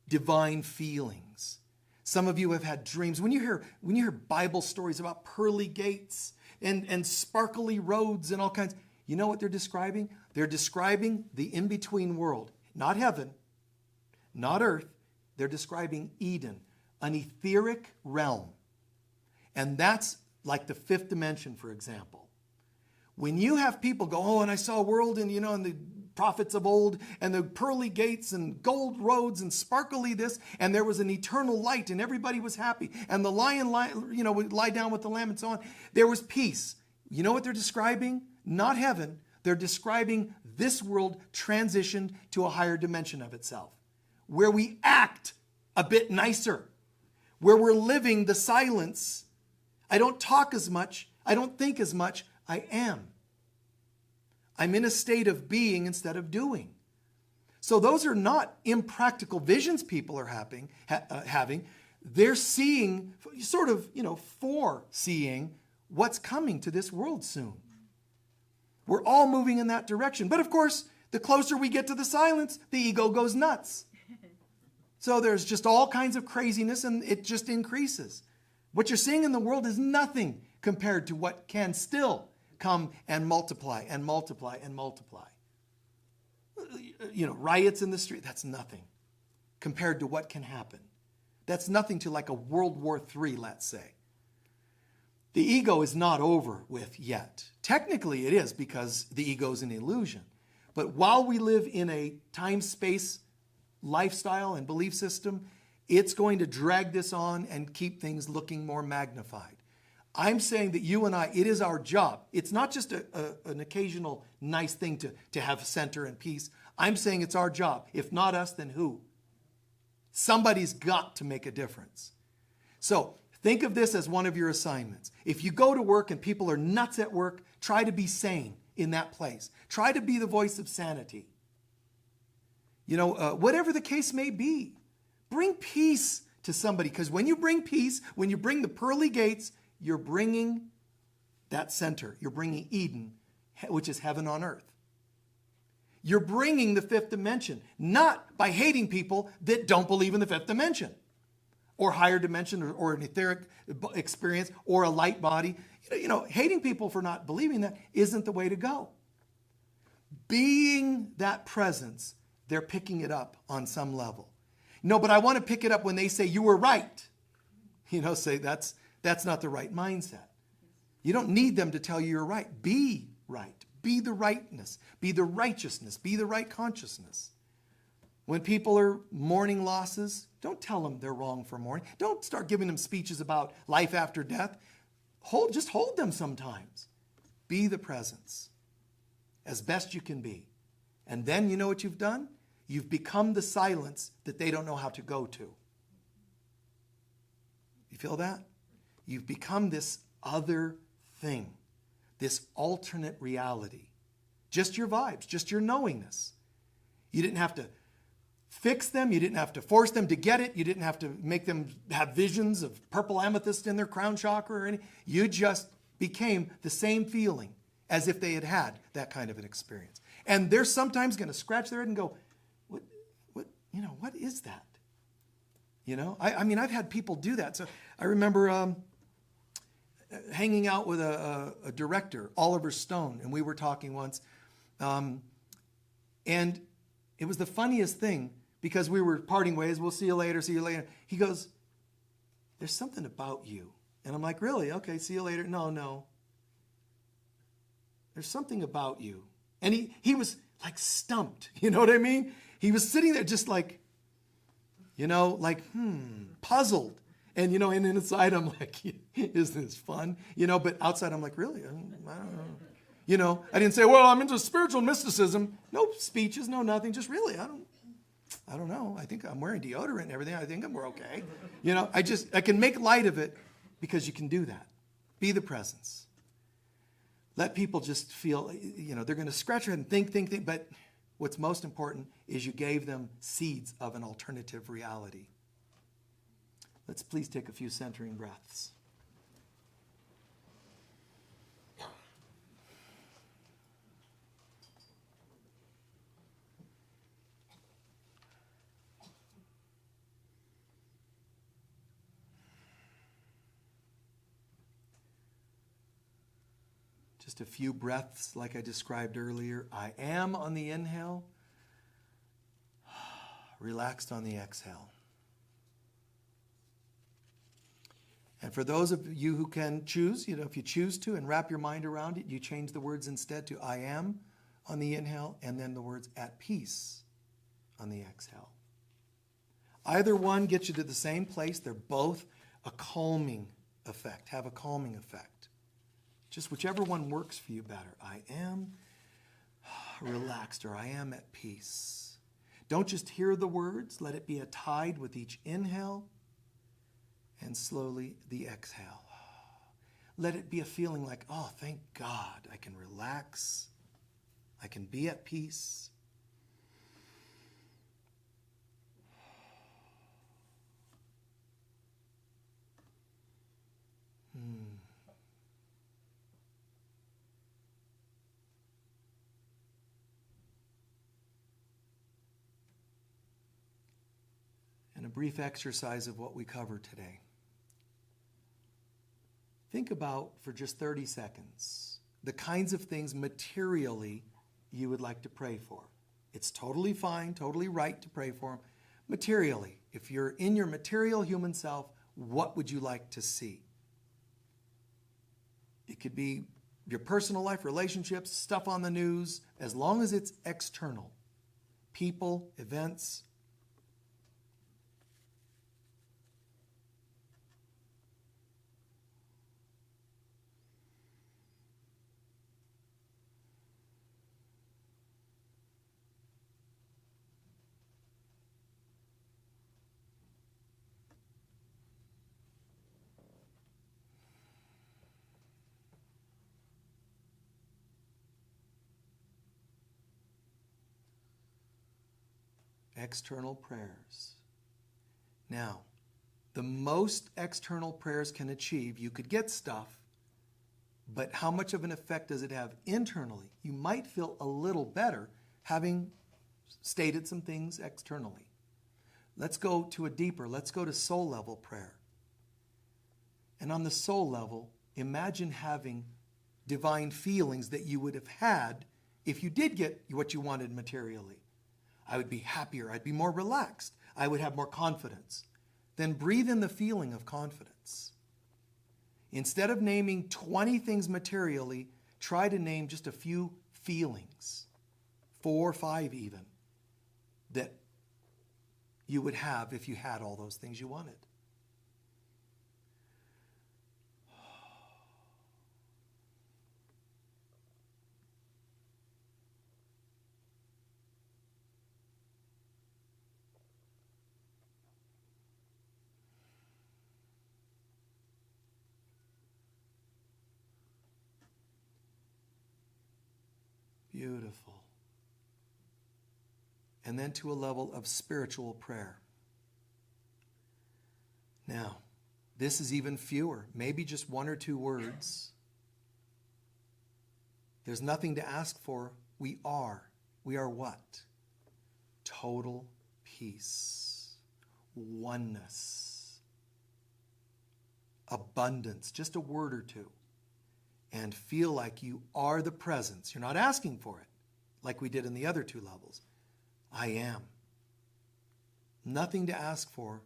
Divine feelings. Some of you have had dreams. When you hear Bible stories about pearly gates and sparkly roads and all kinds, you know what they're describing? They're describing the in-between world. Not heaven, not earth. They're describing Eden, an etheric realm. And that's like the fifth dimension, for example. When you have people go, oh, and I saw a world and the prophets of old and the pearly gates and gold roads and sparkly this, and there was an eternal light and everybody was happy and the lion would lie down with the lamb and so on. There was peace. You know what they're describing? Not heaven. They're describing this world transitioned to a higher dimension of itself, where we act a bit nicer, where we're living the silence. I don't talk as much. I don't think as much. I am. I'm in a state of being instead of doing. So those are not impractical visions people are having. They're seeing, sort of, foreseeing what's coming to this world soon. We're all moving in that direction. But of course, the closer we get to the silence, the ego goes nuts. So there's just all kinds of craziness and it just increases. What you're seeing in the world is nothing compared to what can still come and multiply and multiply and multiply. Riots in the street, that's nothing compared to what can happen. That's nothing to like a World War III, let's say. The ego is not over with yet. Technically it is because the ego is an illusion. But while we live in a time-space lifestyle and belief system, it's going to drag this on and keep things looking more magnified. I'm saying that you and I, it is our job. It's not just an occasional nice thing to have center and peace. I'm saying it's our job. If not us, then who? Somebody's got to make a difference. So think of this as one of your assignments. If you go to work and people are nuts at work, try to be sane in that place. Try to be the voice of sanity. Whatever the case may be, bring peace to somebody. Because when you bring peace, when you bring the pearly gates, you're bringing that center. You're bringing Eden, which is heaven on earth. You're bringing the fifth dimension, not by hating people that don't believe in the fifth dimension or higher dimension or an etheric experience or a light body. Hating people for not believing that isn't the way to go. Being that presence, they're picking it up on some level. No, but I want to pick it up when they say you were right. Say that's not the right mindset. You don't need them to tell you you're right. Be right. Be the rightness. Be the righteousness. Be the right consciousness. When people are mourning losses, don't tell them they're wrong for mourning. Don't start giving them speeches about life after death. Just hold them sometimes. Be the presence as best you can be. And then you know what you've done? You've become the silence that they don't know how to go to. You feel that? You've become this other thing, this alternate reality. Just your vibes, just your knowingness. You didn't have to fix them. You didn't have to force them to get it. You didn't have to make them have visions of purple amethyst in their crown chakra or anything. You just became the same feeling as if they had had that kind of an experience. And they're sometimes going to scratch their head and go, what is that? I've had people do that. So I remember hanging out with a director, Oliver Stone, and we were talking once. And it was the funniest thing because we were parting ways. We'll see you later, see you later. He goes, there's something about you. And I'm like, really? Okay, see you later. No. There's something about you. And he was like stumped. You know what I mean? He was sitting there just like, puzzled. And, and inside I'm like, isn't this fun? But outside I'm like, really? I don't know. I didn't say, well, I'm into spiritual mysticism. No speeches, no nothing. Just really, I don't. I don't know. I think I'm wearing deodorant and everything. I think we're okay. I can make light of it because you can do that. Be the presence. Let people just feel, they're going to scratch their head and think. But what's most important is you gave them seeds of an alternative reality. Let's please take a few centering breaths. Just a few breaths like I described earlier. I am on the inhale, relaxed on the exhale. And for those of you who can choose, if you choose to and wrap your mind around it, you change the words instead to I am on the inhale and then the words at peace on the exhale. Either one gets you to the same place. They're both a calming effect, have a calming effect. Just whichever one works for you better. I am relaxed or I am at peace. Don't just hear the words. Let it be a tide with each inhale and slowly the exhale. Let it be a feeling like, oh, thank God, I can relax. I can be at peace. And a brief exercise of what we covered today. Think about, for just 30 seconds, the kinds of things materially you would like to pray for. It's totally fine, totally right to pray for them. Materially, if you're in your material human self, what would you like to see? It could be your personal life, relationships, stuff on the news, as long as it's external. People, events. External prayers. Now, the most external prayers can achieve, you could get stuff, but how much of an effect does it have internally? You might feel a little better having stated some things externally. Let's go to let's go to soul level prayer. And on the soul level, imagine having divine feelings that you would have had if you did get what you wanted materially. I would be happier. I'd be more relaxed. I would have more confidence. Then breathe in the feeling of confidence. Instead of naming 20 things materially, try to name just a few feelings, 4 or 5 even, that you would have if you had all those things you wanted. Beautiful. And then to a level of spiritual prayer. Now, this is even fewer, maybe just 1 or 2 words. There's nothing to ask for. We are. We are what? Total peace, oneness, abundance, just a word or 2. And feel like you are the presence. You're not asking for it, like we did in the other 2 levels. I am. Nothing to ask for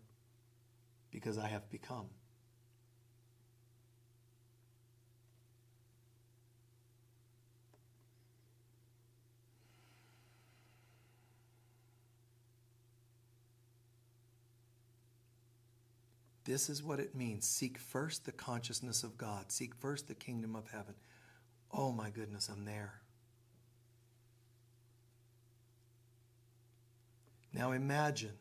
because I have become. This is what it means. Seek first the consciousness of God. Seek first the kingdom of heaven. Oh my goodness, I'm there. Now imagine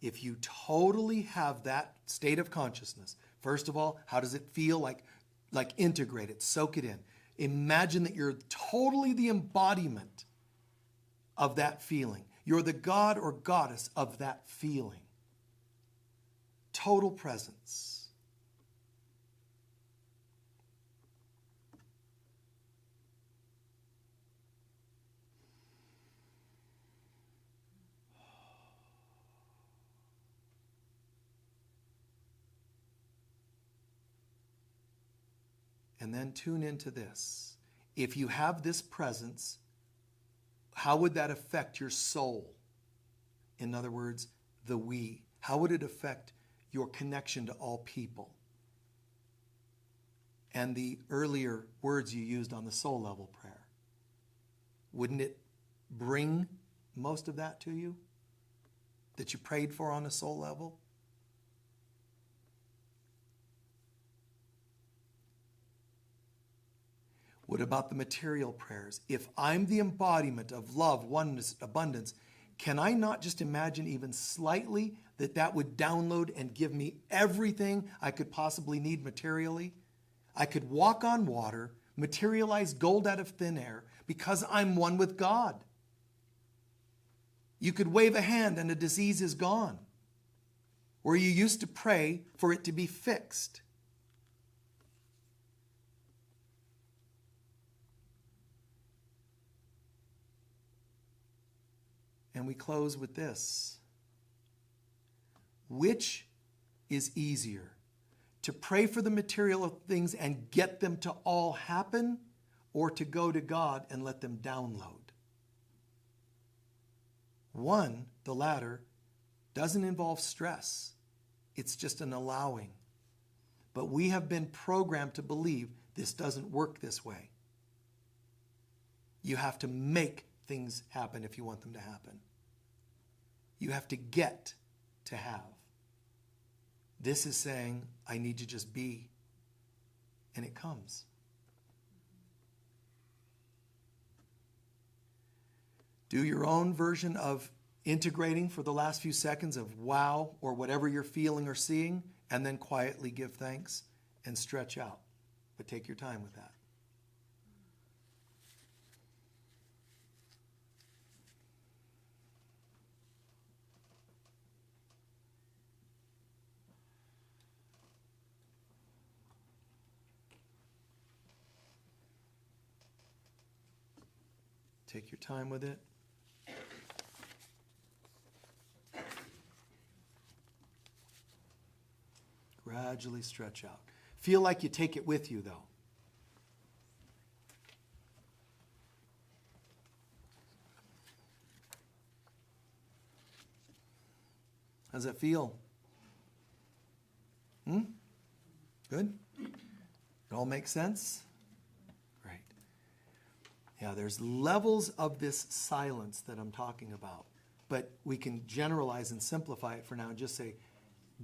if you totally have that state of consciousness. First of all, how does it feel? Like integrate it, soak it in. Imagine that you're totally the embodiment of that feeling. You're the god or goddess of that feeling. Total presence. And then tune into this. If you have this presence, how would that affect your soul? In other words, the we. How would it affect your connection to all people? And the earlier words you used on the soul level prayer. Wouldn't it bring most of that to you that you prayed for on a soul level? What about the material prayers? If I'm the embodiment of love, oneness, abundance, can I not just imagine even slightly that that would download and give me everything I could possibly need materially? I could walk on water, materialize gold out of thin air because I'm one with God. You could wave a hand and a disease is gone. Where you used to pray for it to be fixed. And we close with this. Which is easier? To pray for the material things and get them to all happen, or to go to God and let them download? One, the latter, doesn't involve stress. It's just an allowing. But we have been programmed to believe this doesn't work this way. You have to make things happen if you want them to happen. You have to get to have. This is saying, I need to just be. And it comes. Do your own version of integrating for the last few seconds of wow or whatever you're feeling or seeing, and then quietly give thanks and stretch out. But take your time with that. Take your time with it. Gradually stretch out. Feel like you take it with you, though. How does it feel? Good? It all makes sense? Great. Yeah, there's levels of this silence that I'm talking about. But we can generalize and simplify it for now and just say,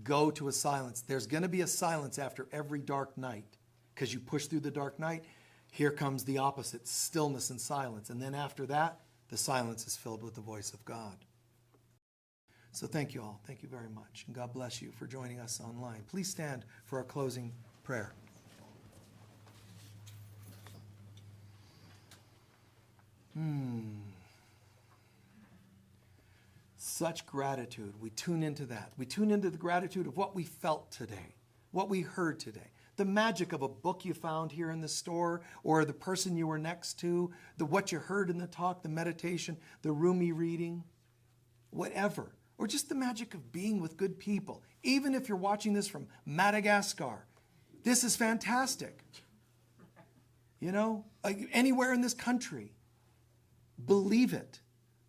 go to a silence. There's going to be a silence after every dark night because you push through the dark night. Here comes the opposite, stillness and silence. And then after that, the silence is filled with the voice of God. So thank you all. Thank you very much. And God bless you for joining us online. Please stand for our closing prayer. Such gratitude. We tune into that. We tune into the gratitude of what we felt today, what we heard today, the magic of a book you found here in the store, or the person you were next to, what you heard in the talk, the meditation, the Rumi reading, whatever, or just the magic of being with good people. Even if you're watching this from Madagascar, this is fantastic. You know, anywhere in this country, believe it.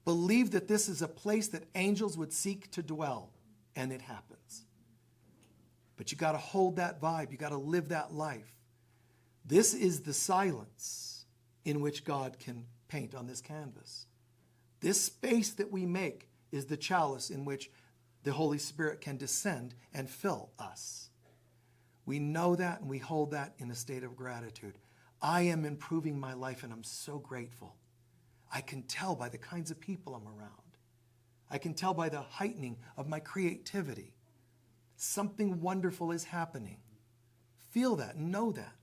Believe that this is a place that angels would seek to dwell, and it happens. But you got to hold that vibe. You got to live that life. This is the silence in which God can paint on this canvas. This space that we make is the chalice in which the Holy Spirit can descend and fill us. We know that and we hold that in a state of gratitude. I am improving my life and I'm so grateful. I can tell by the kinds of people I'm around. I can tell by the heightening of my creativity. Something wonderful is happening. Feel that, know that.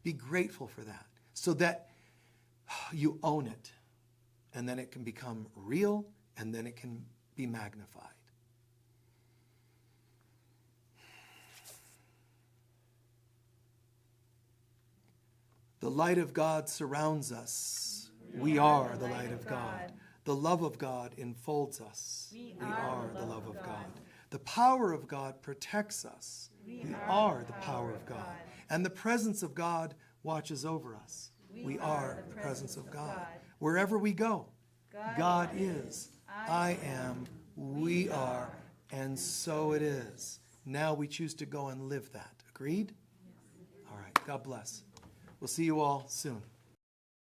Be grateful for that so that you own it. And then it can become real, and then it can be magnified. The light of God surrounds us. We are the light of God. The love of God enfolds us. We are the love of God. The power of God protects us. We are the power of God. And the presence of God watches over us. We are the presence of God. Wherever we go, God is, I am, we are, and so it is. Now we choose to go and live that. Agreed? All right. God bless. We'll see you all soon.